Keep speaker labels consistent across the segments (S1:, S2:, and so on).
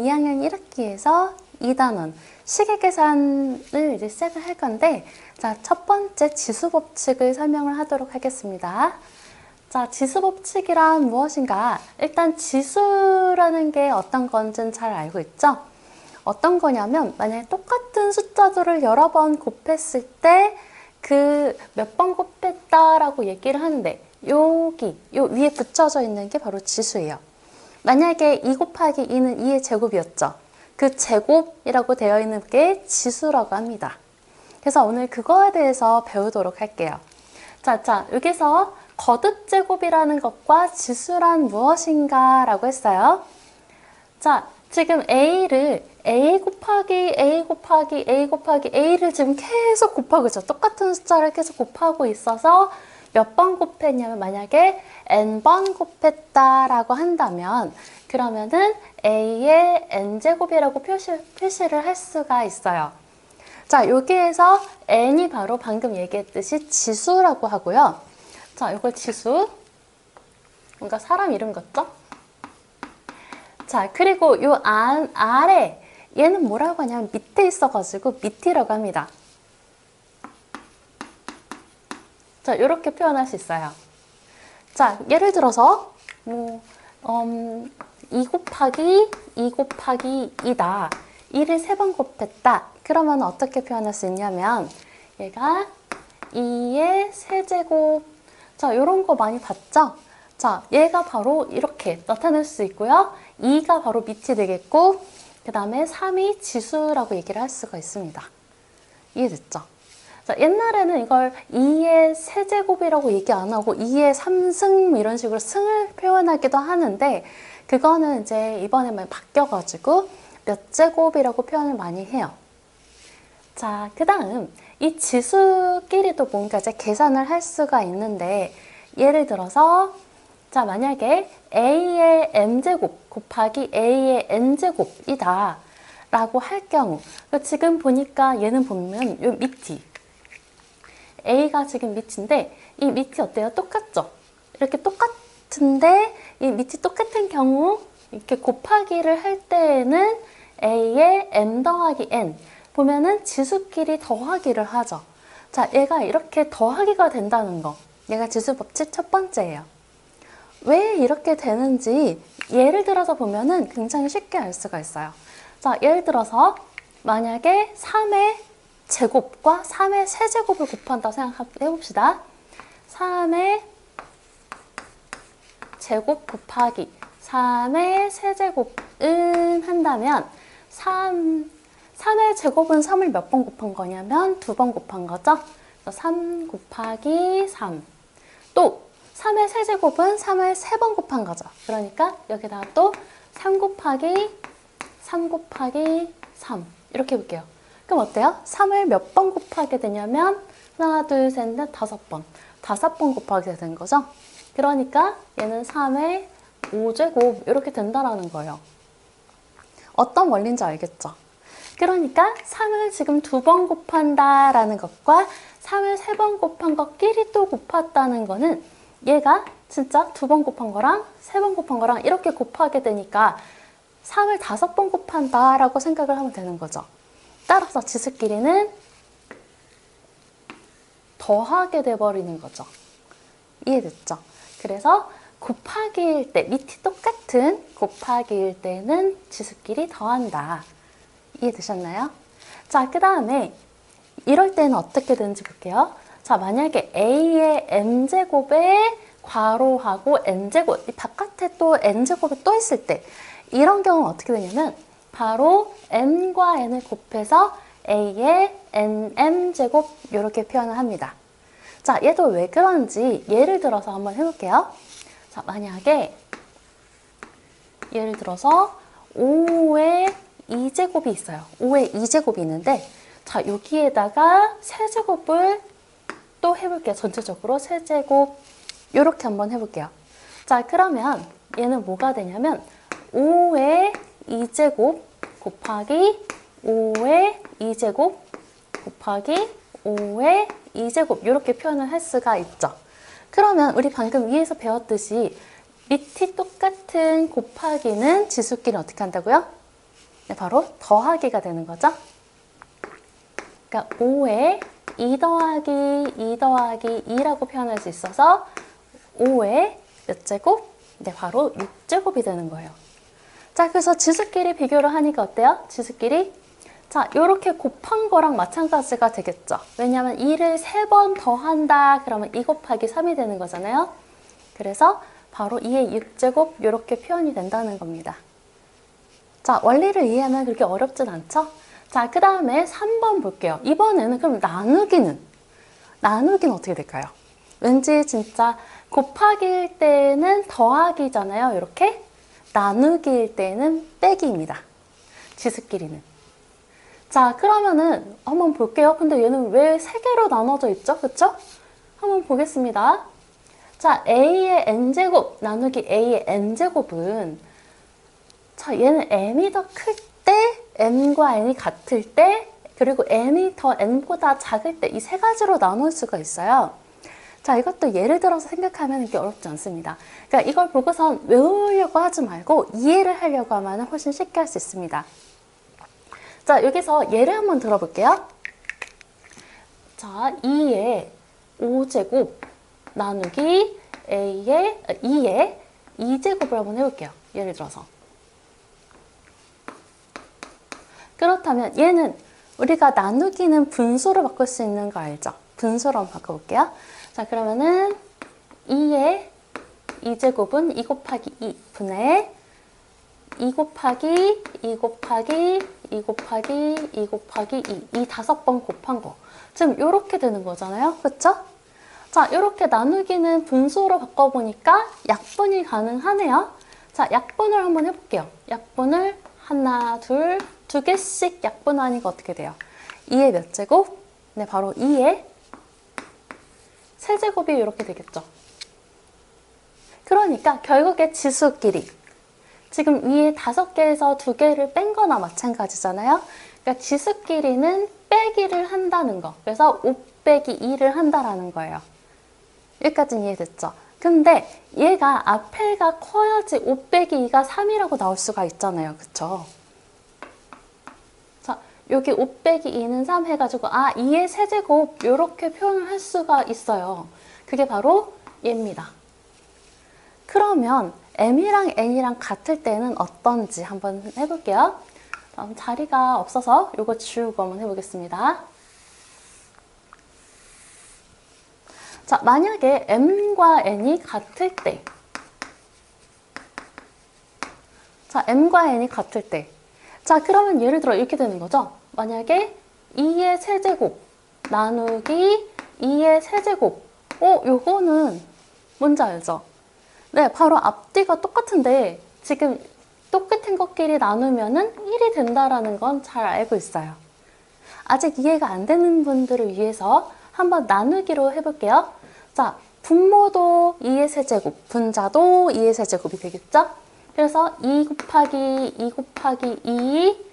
S1: 2학년 1학기에서 2단원 시계계산을 이제 시작을 할 건데, 자, 첫 번째 지수법칙을 설명을 하도록 하겠습니다. 자, 지수법칙이란 무엇인가? 일단 지수라는 게 어떤 건지는 잘 알고 있죠? 어떤 거냐면, 만약에 똑같은 숫자들을 여러 번 곱했을 때 그 몇 번 곱했다라고 얘기를 하는데, 여기, 요 위에 붙여져 있는 게 바로 지수예요. 만약에 2 곱하기 2는 2의 제곱이었죠. 그 제곱이라고 되어 있는 게 지수라고 합니다. 그래서 오늘 그거에 대해서 배우도록 할게요. 자, 여기서 거듭제곱이라는 것과 지수란 무엇인가 라고 했어요. 자, 지금 A를 A 곱하기 A 곱하기 A 곱하기 A를 지금 계속 곱하고 있죠. 똑같은 숫자를 계속 곱하고 있어서 몇 번 곱했냐면, 만약에 n번 곱했다라고 한다면, 그러면은 A의 n제곱이라고 표시를 할 수가 있어요. 자, 여기에서 n이 바로 방금 얘기했듯이 지수라고 하고요. 자, 이걸 지수. 뭔가 사람 이름 같죠? 자, 그리고 요 아래, 얘는 뭐라고 하냐면 밑에 있어가지고 밑이라고 합니다. 자, 이렇게 표현할 수 있어요. 자, 예를 들어서 2 곱하기 2다. 2를 3번 곱했다. 그러면 어떻게 표현할 수 있냐면, 얘가 2의 세제곱. 자, 이런 거 많이 봤죠? 자, 얘가 바로 이렇게 나타낼 수 있고요. 2가 바로 밑이 되겠고, 그 다음에 3이 지수라고 얘기를 할 수가 있습니다. 이해됐죠? 자, 옛날에는 이걸 2의 세제곱이라고 얘기 안 하고 2의 3승 이런 식으로 승을 표현하기도 하는데, 그거는 이제 이번에 많이 바뀌어가지고 몇 제곱이라고 표현을 많이 해요. 자, 그 다음 이 지수끼리도 뭔가 이제 계산을 할 수가 있는데, 예를 들어서 자, 만약에 A의 m제곱 곱하기 A의 n제곱이다 라고 할 경우, 지금 보니까 얘는 보면 요 밑이 A가 지금 밑인데, 이 밑이 어때요? 똑같죠? 이렇게 똑같은데 이 밑이 똑같은 경우 이렇게 곱하기를 할 때에는 A의 m 더하기 n 보면은 지수끼리 더하기를 하죠. 자, 얘가 이렇게 더하기가 된다는 거, 얘가 지수법칙 첫 번째예요. 왜 이렇게 되는지 예를 들어서 보면은 굉장히 쉽게 알 수가 있어요. 자, 예를 들어서 만약에 3의 제곱과 3의 세제곱을 곱한다 생각해 봅시다. 3의 제곱 곱하기 3의 세제곱은 한다면, 3의 제곱은 3을 몇 번 곱한 거냐면 2번 곱한 거죠. 3 곱하기 3. 또 3의 세제곱은 3을 3번 곱한 거죠. 그러니까 여기다가 또 3 곱하기 3 이렇게 해볼게요. 그럼 어때요? 3을 몇 번 곱하게 되냐면 하나, 둘, 셋, 넷, 5번. 5번 곱하게 되는 거죠. 그러니까 얘는 3의 5제곱 이렇게 된다라는 거예요. 어떤 원리인지 알겠죠? 그러니까 3을 지금 2번 곱한다라는 것과 3을 3번 곱한 것끼리 또 곱했다는 거는, 얘가 진짜 2번 곱한 거랑 3번 곱한 거랑 이렇게 곱하게 되니까 3을 5번 곱한다라고 생각을 하면 되는 거죠. 따라서 지수끼리는 더하게 돼버리는 거죠. 이해됐죠? 그래서 곱하기일 때, 밑이 똑같은 곱하기일 때는 지수끼리 더한다. 이해되셨나요? 자, 그 다음에 이럴 때는 어떻게 되는지 볼게요. 자, 만약에 A의 m제곱에 괄호하고 n제곱, 이 바깥에 또 n제곱이 또 있을 때, 이런 경우는 어떻게 되냐면 바로 n과 n을 곱해서 A의 nm제곱 이렇게 표현을 합니다. 자, 얘도 왜 그런지 예를 들어서 한번 해볼게요. 자, 만약에 예를 들어서 5의 2제곱이 있어요. 5의 2제곱이 있는데, 자, 여기에다가 세제곱을 또 해볼게요. 전체적으로 세제곱 이렇게 한번 해볼게요. 자, 그러면 얘는 뭐가 되냐면 5의 2제곱 곱하기 5의 2제곱 곱하기 5의 2제곱 이렇게 표현을 할 수가 있죠. 그러면 우리 방금 위에서 배웠듯이 밑이 똑같은 곱하기는 지수끼리 어떻게 한다고요? 네, 바로 더하기가 되는 거죠. 그러니까 5에 2 더하기 2 더하기 2라고 표현할 수 있어서 5의 몇 제곱? 네, 바로 6제곱이 되는 거예요. 자, 그래서 지수끼리 비교를 하니까 어때요? 지수끼리? 자, 이렇게 곱한 거랑 마찬가지가 되겠죠. 왜냐하면 2를 3번 더한다. 그러면 2 곱하기 3이 되는 거잖아요. 그래서 바로 2의 6제곱 이렇게 표현이 된다는 겁니다. 자, 원리를 이해하면 그렇게 어렵진 않죠? 자, 그 다음에 3번 볼게요. 이번에는 그럼 나누기는 어떻게 될까요? 왠지 진짜 곱하기일 때는 더하기잖아요. 이렇게. 나누기일 때는 빼기입니다. 지수끼리는. 자, 그러면은 한번 볼게요. 근데 얘는 왜 3개로 나눠져 있죠? 그쵸? 한번 보겠습니다. 자, a의 n제곱 나누기 a의 n제곱은 자, 얘는 m이 더 클 때, m과 n이 같을 때, 그리고 m이 더 n보다 작을 때 이 세 가지로 나눌 수가 있어요. 자, 이것도 예를 들어서 생각하면 이게 어렵지 않습니다. 그러니까 이걸 보고선 외우려고 하지 말고 이해를 하려고 하면 훨씬 쉽게 할 수 있습니다. 자, 여기서 예를 한번 들어볼게요. 자, 2의 5제곱 나누기 2의 2제곱을 한번 해볼게요. 예를 들어서. 그렇다면 얘는 우리가 나누기는 분수로 바꿀 수 있는 거 알죠? 분수로 한번 바꿔볼게요. 자, 그러면은 2의 2제곱은 2 곱하기 2 분의 2 곱하기 2 곱하기 2 곱하기 2 곱하기 2 이 5번 곱한 거. 지금 이렇게 되는 거잖아요. 그쵸? 자, 이렇게 나누기는 분수로 바꿔보니까 약분이 가능하네요. 자, 약분을 한번 해볼게요. 약분을 하나, 둘, 2개씩 약분하니까 어떻게 돼요? 2의 몇 제곱? 네, 바로 2의 세제곱이 이렇게 되겠죠. 그러니까 결국에 지수끼리 지금 위에 5개에서 2개를 뺀 거나 마찬가지잖아요. 그러니까 지수끼리는 빼기를 한다는 거. 그래서 5 빼기 2를 한다라는 거예요. 여기까지는 이해됐죠? 근데 얘가 앞에가 커야지 5 빼기 2가 3이라고 나올 수가 있잖아요. 그쵸? 자, 여기 5 빼기 2는 3 해가지고 2의 세제곱 이렇게 표현을 할 수가 있어요. 그게 바로 얘입니다. 그러면 m이랑 n이랑 같을 때는 어떤지 한번 해볼게요. 자리가 없어서 이거 지우고 한번 해보겠습니다. 자, 만약에 m과 n이 같을 때 자, m과 n이 같을 때 자, 그러면 예를 들어 이렇게 되는 거죠. 만약에 2의 세제곱 나누기 2의 세제곱 요거는 뭔지 알죠? 네, 바로 앞뒤가 똑같은데 지금 똑같은 것끼리 나누면은 1이 된다라는 건 잘 알고 있어요. 아직 이해가 안 되는 분들을 위해서 한번 나누기로 해볼게요. 자, 분모도 2의 세제곱, 분자도 2의 세제곱이 되겠죠? 그래서 2 곱하기 2 곱하기 2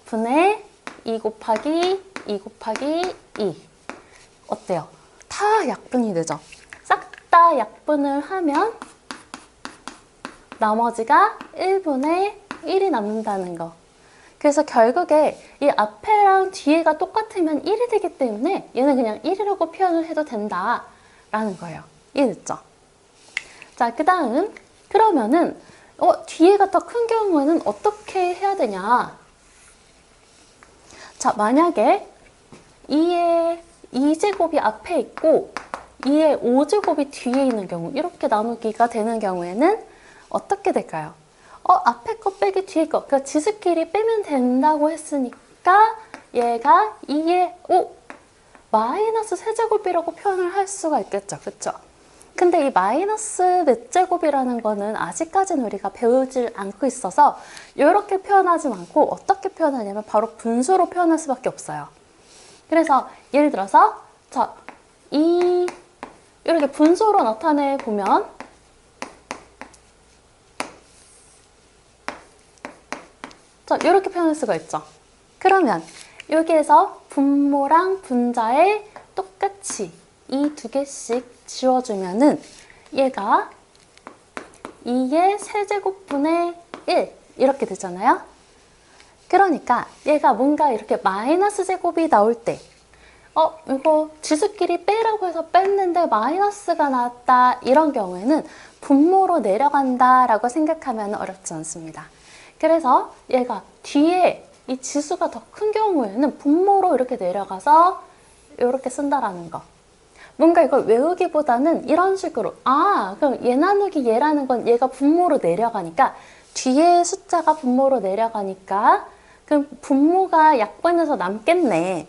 S1: 분의 2 곱하기 2 곱하기 2 어때요? 다 약분이 되죠? 싹 다 약분을 하면 나머지가 1분의 1이 남는다는 거. 그래서 결국에 이 앞에랑 뒤에가 똑같으면 1이 되기 때문에 얘는 그냥 1이라고 표현을 해도 된다라는 거예요. 이해됐죠? 자, 그 다음 그러면은 뒤에가 더 큰 경우에는 어떻게 해야 되냐? 자, 만약에 2의 2제곱이 앞에 있고 2의 5제곱이 뒤에 있는 경우 이렇게 나누기가 되는 경우에는 어떻게 될까요? 앞에 거 빼기 뒤에 거. 그러니까 지수끼리 빼면 된다고 했으니까 얘가 2의 마이너스 세제곱이라고 표현을 할 수가 있겠죠. 그쵸? 근데 이 마이너스 몇 제곱이라는 거는 아직까지는 우리가 배우질 않고 있어서 이렇게 표현하지 않고 어떻게 표현하냐면 바로 분수로 표현할 수밖에 없어요. 그래서 예를 들어서 자, 이렇게 분수로 나타내 보면 자, 이렇게 표현할 수가 있죠. 그러면 여기에서 분모랑 분자에 똑같이 이 2개씩 지워주면은 얘가 2의 세제곱분의 1 이렇게 되잖아요. 그러니까 얘가 뭔가 이렇게 마이너스 제곱이 나올 때 이거 지수끼리 빼라고 해서 뺐는데 마이너스가 나왔다. 이런 경우에는 분모로 내려간다 라고 생각하면 어렵지 않습니다. 그래서 얘가 뒤에 이 지수가 더 큰 경우에는 분모로 이렇게 내려가서 이렇게 쓴다라는 거. 뭔가 이걸 외우기보다는 이런 식으로 그럼 얘 나누기 얘라는 건 얘가 분모로 내려가니까 뒤에 숫자가 분모로 내려가니까 그럼 분모가 약분해서 남겠네.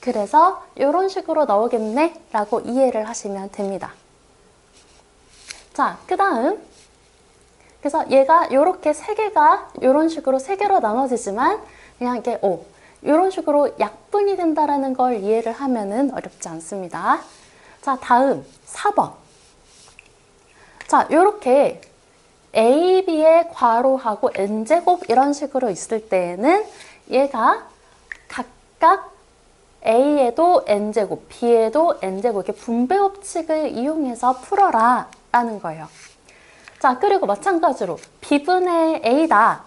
S1: 그래서 이런 식으로 나오겠네 라고 이해를 하시면 됩니다. 자, 그 다음 그래서 얘가 이렇게 세 개가 이런 식으로 세 개로 나눠지지만 그냥 이게 이런 식으로 약분이 된다는 걸 이해를 하면은 어렵지 않습니다. 자, 다음 4번. 자, 이렇게 A, B의 괄호하고 N제곱 이런 식으로 있을 때에는 얘가 각각 A에도 N제곱, B에도 N제곱 이렇게 분배 법칙을 이용해서 풀어라 라는 거예요. 자, 그리고 마찬가지로 B분의 A다.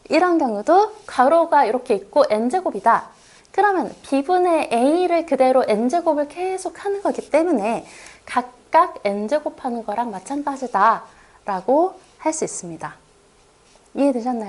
S1: 이런 경우도 괄호가 이렇게 있고 N제곱이다. 그러면 B분의 A를 그대로 N제곱을 계속 하는 거기 때문에 각각 N제곱 하는 거랑 마찬가지다 라고 할 수 있습니다. 이해되셨나요?